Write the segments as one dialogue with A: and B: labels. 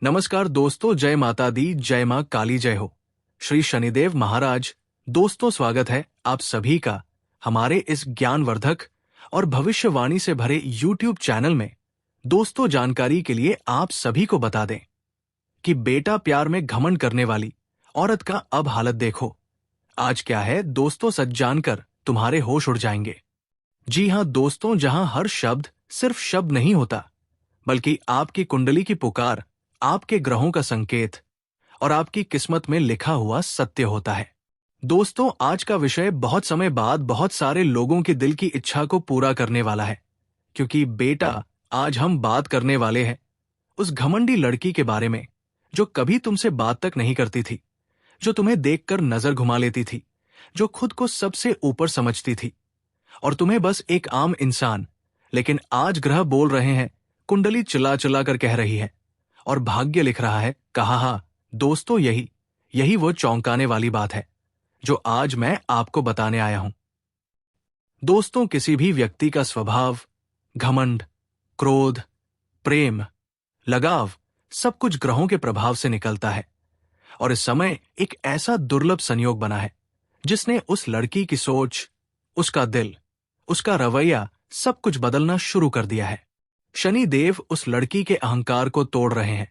A: नमस्कार दोस्तों, जय माता दी, जय माँ काली, जय हो। श्री शनिदेव महाराज। दोस्तों, स्वागत है आप सभी का हमारे इस ज्ञानवर्धक और भविष्यवाणी से भरे YouTube चैनल में। दोस्तों, जानकारी के लिए आप सभी को बता दें कि बेटा प्यार में घमंड करने वाली औरत का अब हालत देखो। आज क्या है दोस्तों, सच जानकर तुम्हारे होश उड़ जाएंगे। जी हाँ दोस्तों, जहां हर शब्द सिर्फ शब्द नहीं होता, बल्कि आपकी कुंडली की पुकार, आपके ग्रहों का संकेत और आपकी किस्मत में लिखा हुआ सत्य होता है। दोस्तों, आज का विषय बहुत समय बाद बहुत सारे लोगों के दिल की इच्छा को पूरा करने वाला है, क्योंकि बेटा, आज हम बात करने वाले हैं उस घमंडी लड़की के बारे में जो कभी तुमसे बात तक नहीं करती थी, जो तुम्हें देखकर नजर घुमा लेती थी, जो खुद को सबसे ऊपर समझती थी और तुम्हें बस एक आम इंसान। लेकिन आज ग्रह बोल रहे हैं, कुंडली चिल्ला चिल्ला कर कह रही है और भाग्य लिख रहा है कहा। हाँ दोस्तों, यही वो चौंकाने वाली बात है जो आज मैं आपको बताने आया हूं। दोस्तों, किसी भी व्यक्ति का स्वभाव, घमंड, क्रोध, प्रेम, लगाव, सब कुछ ग्रहों के प्रभाव से निकलता है। और इस समय एक ऐसा दुर्लभ संयोग बना है जिसने उस लड़की की सोच, उसका दिल, उसका रवैया, सब कुछ बदलना शुरू कर दिया है। शनि देव उस लड़की के अहंकार को तोड़ रहे हैं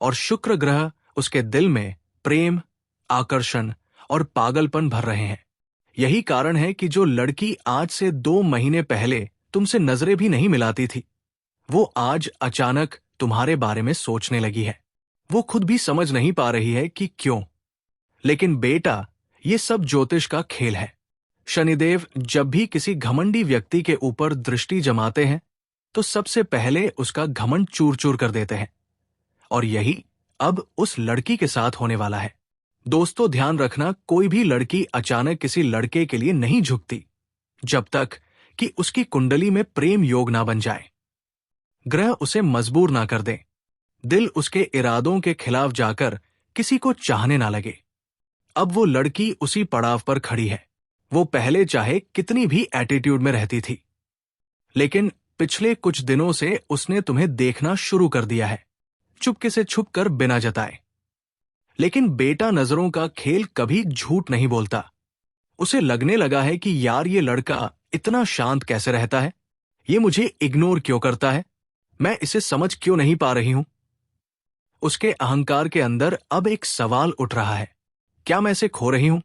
A: और शुक्र ग्रह उसके दिल में प्रेम, आकर्षण और पागलपन भर रहे हैं। यही कारण है कि जो लड़की आज से 2 महीने पहले तुमसे नजरें भी नहीं मिलाती थी, वो आज अचानक तुम्हारे बारे में सोचने लगी है। वो खुद भी समझ नहीं पा रही है कि क्यों। लेकिन बेटा, ये सब ज्योतिष का खेल है। शनिदेव जब भी किसी घमंडी व्यक्ति के ऊपर दृष्टि जमाते हैं तो सबसे पहले उसका घमंड चूर चूर कर देते हैं। और यही अब उस लड़की के साथ होने वाला है। दोस्तों, ध्यान रखना, कोई भी लड़की अचानक किसी लड़के के लिए नहीं झुकती जब तक कि उसकी कुंडली में प्रेम योग ना बन जाए, ग्रह उसे मजबूर ना कर दें, दिल उसके इरादों के खिलाफ जाकर किसी को चाहने ना लगे। अब वो लड़की उसी पड़ाव पर खड़ी है। वो पहले चाहे कितनी भी एटीट्यूड में रहती थी, लेकिन पिछले कुछ दिनों से उसने तुम्हें देखना शुरू कर दिया है, चुपके से छुपकर, बिना जताए। लेकिन बेटा, नजरों का खेल कभी झूठ नहीं बोलता। उसे लगने लगा है कि यार, ये लड़का इतना शांत कैसे रहता है, ये मुझे इग्नोर क्यों करता है, मैं इसे समझ क्यों नहीं पा रही हूं। उसके अहंकार के अंदर अब एक सवाल उठ रहा है, क्या मैं इसे खो रही हूं?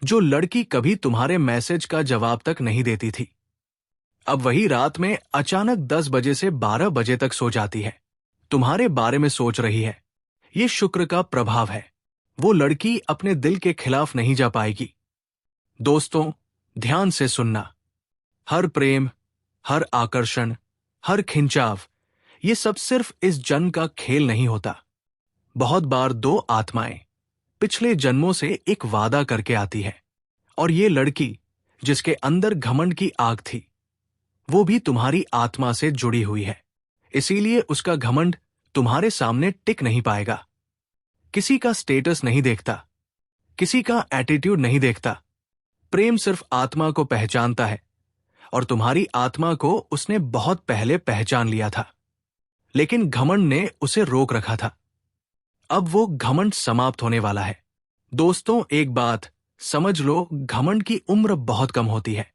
A: जो लड़की कभी तुम्हारे मैसेज का जवाब तक नहीं देती थी, अब वही रात में अचानक 10 बजे से 12 बजे तक सो जाती है, तुम्हारे बारे में सोच रही है। ये शुक्र का प्रभाव है। वो लड़की अपने दिल के खिलाफ नहीं जा पाएगी। दोस्तों, ध्यान से सुनना। हर प्रेम, हर आकर्षण, हर खिंचाव, ये सब सिर्फ इस जन्म का खेल नहीं होता। बहुत बार 2 आत्माएं पिछले जन्मों से एक वादा करके आती है, और ये लड़की जिसके अंदर घमंड की आग थी, वो भी तुम्हारी आत्मा से जुड़ी हुई है। इसीलिए उसका घमंड तुम्हारे सामने टिक नहीं पाएगा। किसी का स्टेटस नहीं देखता, किसी का एटीट्यूड नहीं देखता। प्रेम सिर्फ आत्मा को पहचानता है, और तुम्हारी आत्मा को उसने बहुत पहले पहचान लिया था, लेकिन घमंड ने उसे रोक रखा था। अब वो घमंड समाप्त होने वाला है। दोस्तों, एक बात समझ लो, घमंड की उम्र बहुत कम होती है,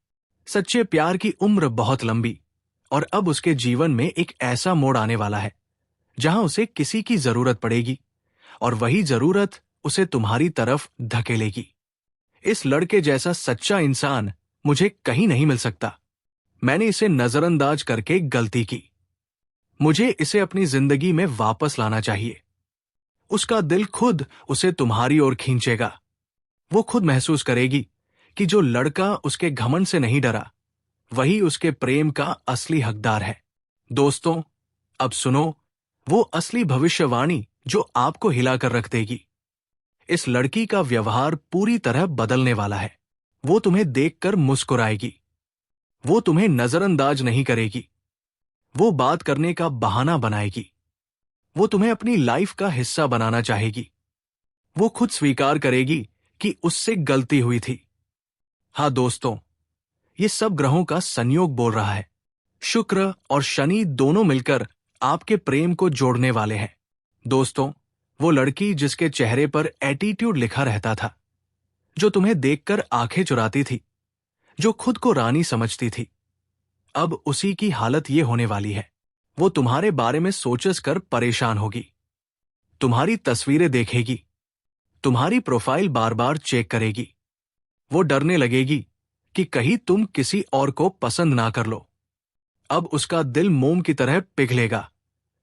A: सच्चे प्यार की उम्र बहुत लंबी। और अब उसके जीवन में एक ऐसा मोड़ आने वाला है जहां उसे किसी की जरूरत पड़ेगी, और वही जरूरत उसे तुम्हारी तरफ धकेलेगी। इस लड़के जैसा सच्चा इंसान मुझे कहीं नहीं मिल सकता। मैंने इसे नजरअंदाज करके गलती की। मुझे इसे अपनी जिंदगी में वापस लाना चाहिए। उसका दिल खुद उसे तुम्हारी ओर खींचेगा। वो खुद महसूस करेगी कि जो लड़का उसके घमंड से नहीं डरा, वही उसके प्रेम का असली हकदार है। दोस्तों, अब सुनो वो असली भविष्यवाणी जो आपको हिलाकर रख देगी। इस लड़की का व्यवहार पूरी तरह बदलने वाला है। वो तुम्हें देखकर मुस्कुराएगी, वो तुम्हें नजरअंदाज नहीं करेगी, वो बात करने का बहाना बनाएगी, वो तुम्हें अपनी लाइफ का हिस्सा बनाना चाहेगी। वो खुद स्वीकार करेगी कि उससे गलती हुई थी। हाँ दोस्तों, ये सब ग्रहों का संयोग बोल रहा है। शुक्र और शनि दोनों मिलकर आपके प्रेम को जोड़ने वाले हैं। दोस्तों, वो लड़की जिसके चेहरे पर एटीट्यूड लिखा रहता था, जो तुम्हें देखकर आंखें चुराती थी, जो खुद को रानी समझती थी, अब उसी की हालत ये होने वाली है। वो तुम्हारे बारे में सोच कर परेशान होगी, तुम्हारी तस्वीरें देखेगी, तुम्हारी प्रोफाइल बार बार चेक करेगी। वो डरने लगेगी कि कहीं तुम किसी और को पसंद ना कर लो। अब उसका दिल मोम की तरह पिघलेगा,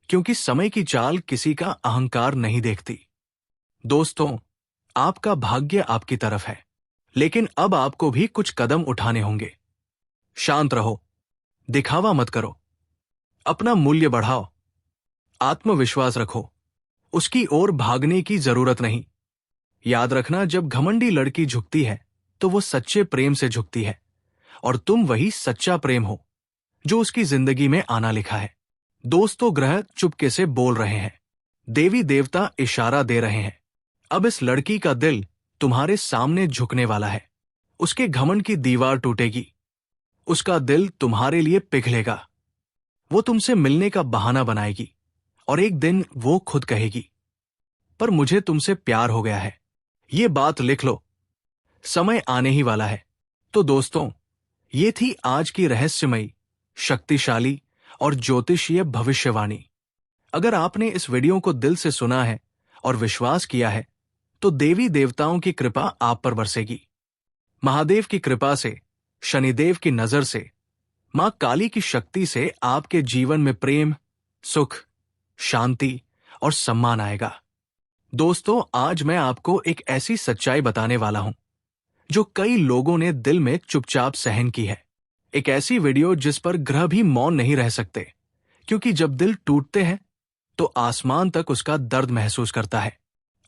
A: क्योंकि समय की चाल किसी का अहंकार नहीं देखती। दोस्तों, आपका भाग्य आपकी तरफ है, लेकिन अब आपको भी कुछ कदम उठाने होंगे। शांत रहो, दिखावा मत करो, अपना मूल्य बढ़ाओ, आत्मविश्वास रखो, उसकी ओर भागने की जरूरत नहीं। याद रखना, जब घमंडी लड़की झुकती है तो वो सच्चे प्रेम से झुकती है, और तुम वही सच्चा प्रेम हो जो उसकी जिंदगी में आना लिखा है। दोस्तों, ग्रह चुपके से बोल रहे हैं, देवी देवता इशारा दे रहे हैं। अब इस लड़की का दिल तुम्हारे सामने झुकने वाला है। उसके घमंड की दीवार टूटेगी, उसका दिल तुम्हारे लिए पिघलेगा। वो तुमसे मिलने का बहाना बनाएगी, और एक दिन वो खुद कहेगी, पर मुझे तुमसे प्यार हो गया है। ये बात लिख लो, समय आने ही वाला है। तो दोस्तों, ये थी आज की रहस्यमयी, शक्तिशाली और ज्योतिषीय भविष्यवाणी। अगर आपने इस वीडियो को दिल से सुना है और विश्वास किया है, तो देवी देवताओं की कृपा आप पर बरसेगी। महादेव की कृपा से, शनिदेव की नजर से, मां काली की शक्ति से आपके जीवन में प्रेम, सुख, शांति और सम्मान आएगा। दोस्तों, आज मैं आपको एक ऐसी सच्चाई बताने वाला हूं जो कई लोगों ने दिल में चुपचाप सहन की है। एक ऐसी वीडियो जिस पर ग्रह भी मौन नहीं रह सकते, क्योंकि जब दिल टूटते हैं तो आसमान तक उसका दर्द महसूस करता है।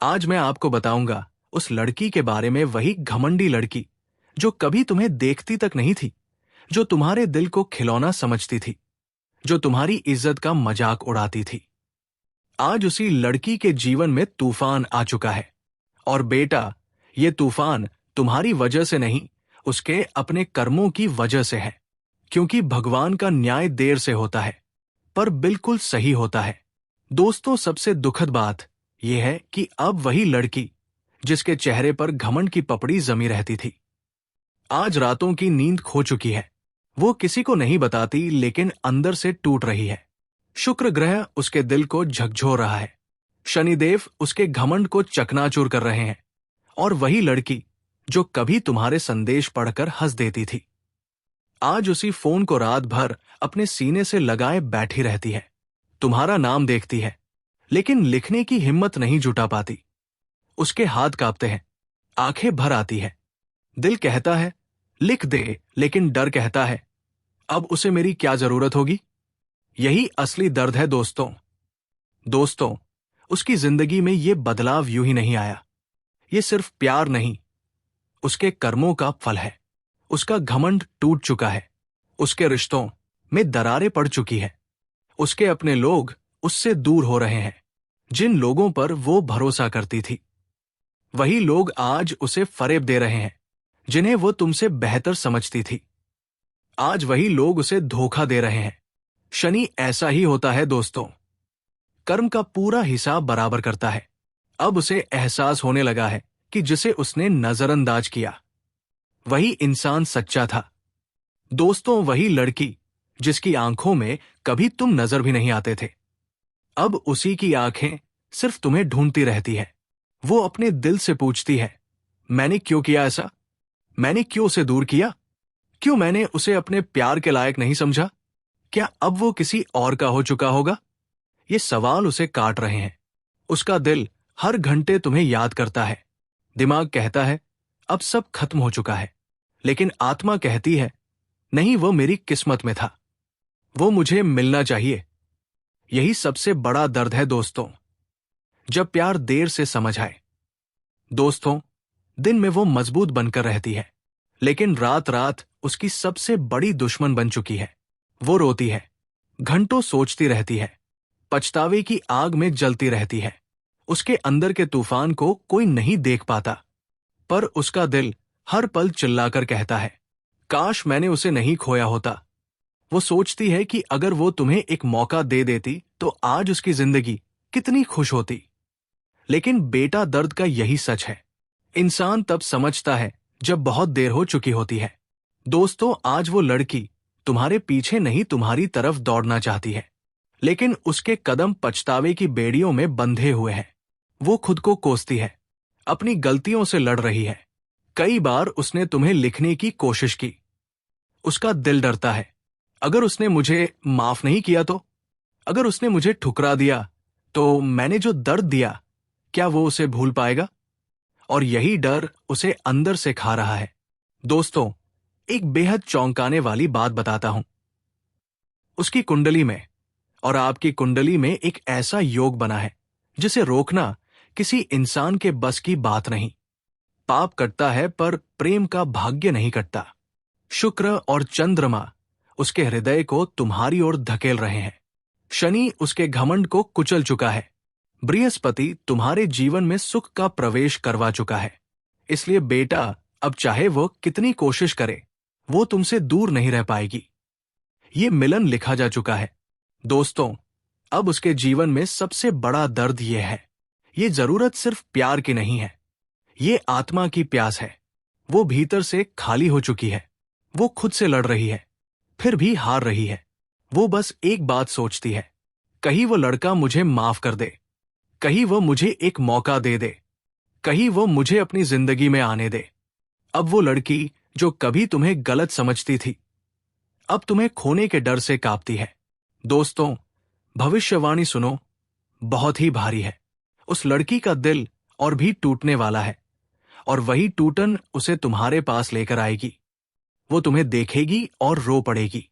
A: आज मैं आपको बताऊंगा उस लड़की के बारे में, वही घमंडी लड़की जो कभी तुम्हें देखती तक नहीं थी, जो तुम्हारे दिल को खिलौना समझती थी, जो तुम्हारी इज्जत का मजाक उड़ाती थी। आज उसी लड़की के जीवन में तूफान आ चुका है। और बेटा, ये तूफान तुम्हारी वजह से नहीं, उसके अपने कर्मों की वजह से है। क्योंकि भगवान का न्याय देर से होता है, पर बिल्कुल सही होता है। दोस्तों, सबसे दुखद बात यह है कि अब वही लड़की जिसके चेहरे पर घमंड की पपड़ी जमी रहती थी, आज रातों की नींद खो चुकी है। वो किसी को नहीं बताती, लेकिन अंदर से टूट रही है। शुक्र ग्रह उसके दिल को झकझोर रहा है, शनिदेव उसके घमंड को चकनाचूर कर रहे हैं, और वही लड़की जो कभी तुम्हारे संदेश पढ़कर हंस देती थी, आज उसी फोन को रात भर अपने सीने से लगाए बैठी रहती है। तुम्हारा नाम देखती है, लेकिन लिखने की हिम्मत नहीं जुटा पाती। उसके हाथ कांपते हैं, आंखें भर आती है। दिल कहता है लिख दे, लेकिन डर कहता है अब उसे मेरी क्या जरूरत होगी। यही असली दर्द है दोस्तों, उसकी जिंदगी में ये बदलाव यूं ही नहीं आया। ये सिर्फ प्यार नहीं, उसके कर्मों का फल है। उसका घमंड टूट चुका है, उसके रिश्तों में दरारें पड़ चुकी है, उसके अपने लोग उससे दूर हो रहे हैं। जिन लोगों पर वो भरोसा करती थी, वही लोग आज उसे फरेब दे रहे हैं जिन्हें वो तुमसे बेहतर समझती थी। आज वही लोग उसे धोखा दे रहे हैं। शनि ऐसा ही होता है दोस्तों, कर्म का पूरा हिसाब बराबर करता है। अब उसे एहसास होने लगा है कि जिसे उसने नजरअंदाज किया, वही इंसान सच्चा था। दोस्तों, वही लड़की जिसकी आंखों में कभी तुम नजर भी नहीं आते थे, अब उसी की आंखें सिर्फ तुम्हें ढूंढती रहती है। वो अपने दिल से पूछती है, मैंने क्यों किया ऐसा? मैंने क्यों उसे दूर किया? क्यों मैंने उसे अपने प्यार के लायक नहीं समझा? क्या अब वो किसी और का हो चुका होगा? ये सवाल उसे काट रहे हैं। उसका दिल हर घंटे तुम्हें याद करता है। दिमाग कहता है अब सब खत्म हो चुका है, लेकिन आत्मा कहती है नहीं, वो मेरी किस्मत में था, वो मुझे मिलना चाहिए। यही सबसे बड़ा दर्द है दोस्तों, जब प्यार देर से समझ आए। दोस्तों, दिन में वो मजबूत बनकर रहती है, लेकिन रात रात उसकी सबसे बड़ी दुश्मन बन चुकी है। वो रोती है, घंटों सोचती रहती है, पछतावे की आग में जलती रहती है। उसके अंदर के तूफान को कोई नहीं देख पाता, पर उसका दिल हर पल चिल्लाकर कहता है काश मैंने उसे नहीं खोया होता। वो सोचती है कि अगर वो तुम्हें एक मौका दे देती तो आज उसकी जिंदगी कितनी खुश होती। लेकिन बेटा दर्द का यही सच है। इंसान तब समझता है जब बहुत देर हो चुकी होती है। दोस्तों, आज वो लड़की तुम्हारे पीछे नहीं तुम्हारी तरफ दौड़ना चाहती है, लेकिन उसके कदम पछतावे की बेड़ियों में बंधे हुए हैं। वो खुद को कोसती है, अपनी गलतियों से लड़ रही है। कई बार उसने तुम्हें लिखने की कोशिश की। उसका दिल डरता है, अगर उसने मुझे माफ नहीं किया तो, अगर उसने मुझे ठुकरा दिया तो मैंने जो दर्द दिया, क्या वो उसे भूल पाएगा? और यही डर उसे अंदर से खा रहा है। दोस्तों, एक बेहद चौंकाने वाली बात बताता हूं। उसकी कुंडली में और आपकी कुंडली में एक ऐसा योग बना है जिसे रोकना किसी इंसान के बस की बात नहीं। पाप कटता है पर प्रेम का भाग्य नहीं कटता। शुक्र और चंद्रमा उसके हृदय को तुम्हारी ओर धकेल रहे हैं। शनि उसके घमंड को कुचल चुका है। बृहस्पति तुम्हारे जीवन में सुख का प्रवेश करवा चुका है। इसलिए बेटा, अब चाहे वो कितनी कोशिश करे, वो तुमसे दूर नहीं रह पाएगी। ये मिलन लिखा जा चुका है। दोस्तों, अब उसके जीवन में सबसे बड़ा दर्द ये है। ये जरूरत सिर्फ प्यार की नहीं है, ये आत्मा की प्यास है। वो भीतर से खाली हो चुकी है। वो खुद से लड़ रही है, फिर भी हार रही है। वो बस एक बात सोचती है, कहीं वो लड़का मुझे माफ कर दे, कहीं वो मुझे एक मौका दे दे, कहीं वो मुझे अपनी जिंदगी में आने दे। अब वो लड़की जो कभी तुम्हें गलत समझती थी, अब तुम्हें खोने के डर से कांपती है। दोस्तों, भविष्यवाणी सुनो, बहुत ही भारी है। उस लड़की का दिल और भी टूटने वाला है, और वही टूटन उसे तुम्हारे पास लेकर आएगी। वो तुम्हें देखेगी और रो पड़ेगी।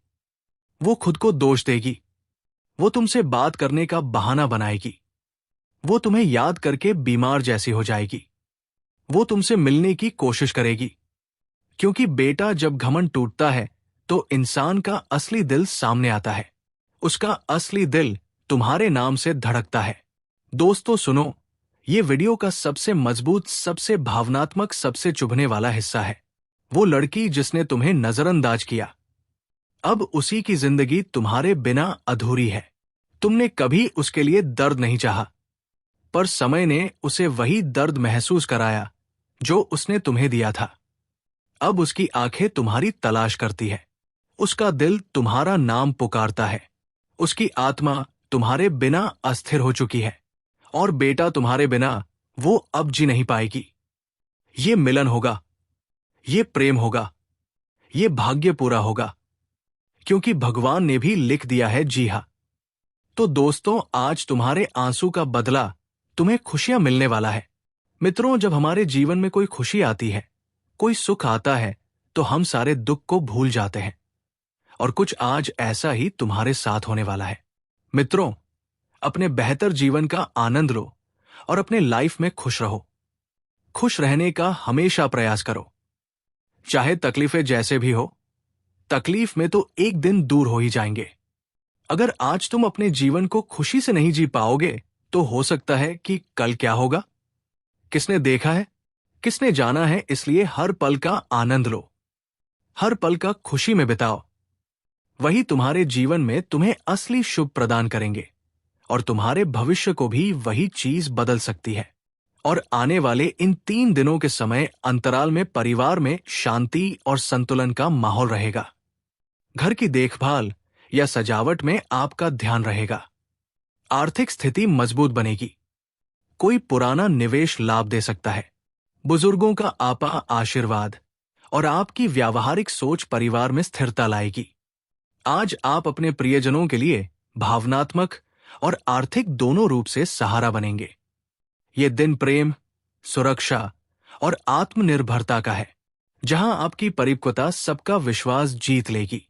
A: वो खुद को दोष देगी। वो तुमसे बात करने का बहाना बनाएगी। वो तुम्हें याद करके बीमार जैसी हो जाएगी। वो तुमसे मिलने की कोशिश करेगी, क्योंकि बेटा, जब घमंड टूटता है तो इंसान का असली दिल सामने आता है। उसका असली दिल तुम्हारे नाम से धड़कता है। दोस्तों सुनो, ये वीडियो का सबसे मजबूत, सबसे भावनात्मक, सबसे चुभने वाला हिस्सा है। वो लड़की जिसने तुम्हें नजरअंदाज किया, अब उसी की जिंदगी तुम्हारे बिना अधूरी है। तुमने कभी उसके लिए दर्द नहीं चाहा, पर समय ने उसे वही दर्द महसूस कराया जो उसने तुम्हें दिया था। अब उसकी आंखें तुम्हारी तलाश करती है। उसका दिल तुम्हारा नाम पुकारता है। उसकी आत्मा तुम्हारे बिना अस्थिर हो चुकी है, और बेटा, तुम्हारे बिना वो अब जी नहीं पाएगी। ये मिलन होगा, ये प्रेम होगा, ये भाग्य पूरा होगा, क्योंकि भगवान ने भी लिख दिया है, जी हां। तो दोस्तों, आज तुम्हारे आंसू का बदला तुम्हें खुशियां मिलने वाला है। मित्रों, जब हमारे जीवन में कोई खुशी आती है, कोई सुख आता है, तो हम सारे दुख को भूल जाते हैं। और कुछ आज ऐसा ही तुम्हारे साथ होने वाला है। मित्रों, अपने बेहतर जीवन का आनंद लो और अपने लाइफ में खुश रहो। खुश रहने का हमेशा प्रयास करो, चाहे तकलीफें जैसे भी हो। तकलीफ में तो एक दिन दूर हो ही जाएंगे। अगर आज तुम अपने जीवन को खुशी से नहीं जी पाओगे, तो हो सकता है कि कल क्या होगा, किसने देखा है, किसने जाना है। इसलिए हर पल का आनंद लो, हर पल का खुशी में बिताओ। वही तुम्हारे जीवन में तुम्हें असली शुभ प्रदान करेंगे, और तुम्हारे भविष्य को भी वही चीज बदल सकती है। और आने वाले इन 3 दिनों के समय अंतराल में परिवार में शांति और संतुलन का माहौल रहेगा। घर की देखभाल या सजावट में आपका ध्यान रहेगा। आर्थिक स्थिति मजबूत बनेगी। कोई पुराना निवेश लाभ दे सकता है। बुजुर्गों का आपा आशीर्वाद और आपकी व्यावहारिक सोच परिवार में स्थिरता लाएगी। आज आप अपने प्रियजनों के लिए भावनात्मक और आर्थिक दोनों रूप से सहारा बनेंगे। ये दिन प्रेम, सुरक्षा और आत्मनिर्भरता का है, जहां आपकी परिपक्वता सबका विश्वास जीत लेगी।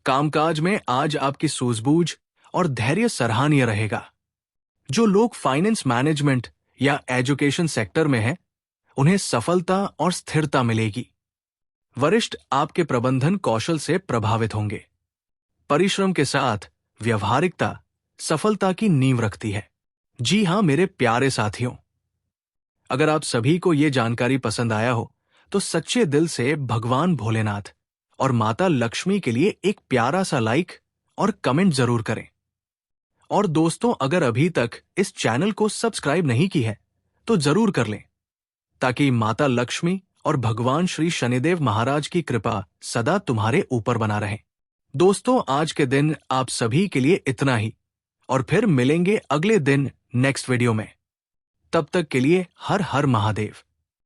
A: कामकाज में आज आपकी सूझबूझ और धैर्य सराहनीय रहेगा। जो लोग फाइनेंस मैनेजमेंट या एजुकेशन सेक्टर में हैं, उन्हें सफलता और स्थिरता मिलेगी। वरिष्ठ आपके प्रबंधन कौशल से प्रभावित होंगे। परिश्रम के साथ व्यवहारिकता सफलता की नींव रखती है। जी हां मेरे प्यारे साथियों, अगर आप सभी को ये जानकारी पसंद आया हो, तो सच्चे दिल से भगवान भोलेनाथ और माता लक्ष्मी के लिए एक प्यारा सा लाइक और कमेंट जरूर करें। और दोस्तों, अगर अभी तक इस चैनल को सब्सक्राइब नहीं की है तो जरूर कर लें, ताकि माता लक्ष्मी और भगवान श्री शनिदेव महाराज की कृपा सदा तुम्हारे ऊपर बना रहे। दोस्तों, आज के दिन आप सभी के लिए इतना ही, और फिर मिलेंगे अगले दिन नेक्स्ट वीडियो में। तब तक के लिए हर हर महादेव।